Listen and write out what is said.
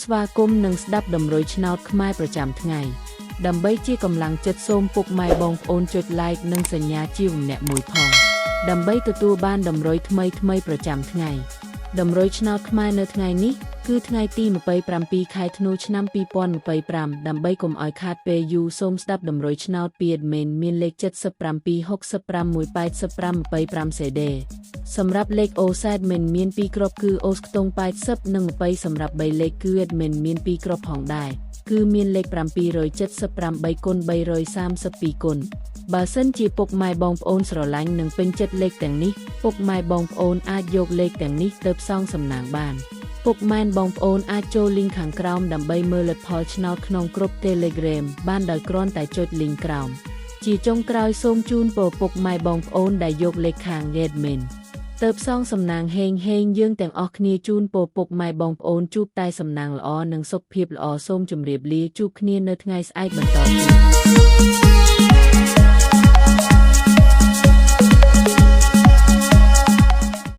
ស្វាគមន៍និងស្ដាប់ដំរុយឆ្នោតខ្មែរប្រចាំថ្ងៃដើម្បីជាកម្លាំងចិត្តសូមពុកម៉ែបងប្អូនចុច like និងសញ្ញាជាម្នាក់មួយផងដើម្បីទទួលបានដំរុយថ្មីប្រចាំថ្ងៃដំរុយឆ្នោតខ្មែរនៅថ្ងៃនេះគឺថ្ងៃទី27ខែធ្នូឆ្នាំ2025ដើម្បីកុំឲ្យខាតពេលយូរសូមស្ដាប់ដំរុយឆ្នោតពី admin មានលេខ77658525 CD សម្រាប់លេខ OZ admin មាន2គ្រាប់គឺ OZ ខ្ទង់80និង20សម្រាប់3លេខគឺ admin មាន2គ្រាប់ផងដែរគឺមានលេខ778គុណ332គុណបើសិនជាពុកម៉ែបងប្អូនស្រឡាញ់និងពេញចិត្តលេខទាំងនេះពុកម៉ែបងប្អូនអាចយកលេខទាំងនេះទៅផ្សងសំណាងបានពុកម៉ែបងប្អូនអាចចូល link ខាងក្រោមដើម្បីមើលលទ្ធផលឆ្នោតក្នុងក្រុម Telegram បានដោយគ្រាន់តែចុច link ក្រោមជាចុងក្រោយសូមជូនពរពុកម៉ែបងប្អូនដែលយកលេខខាង admin ទៅផ្សងសំណាងហេងយើងទាំងអស់គ្នាជូនពរពុកម៉ែបងប្អូនជួបតែសំណាងល្អនិងសុខភាពល្អសូមជម្រាបលាជួបគ្នានៅថ្ងៃស្អែកបន្តទៀត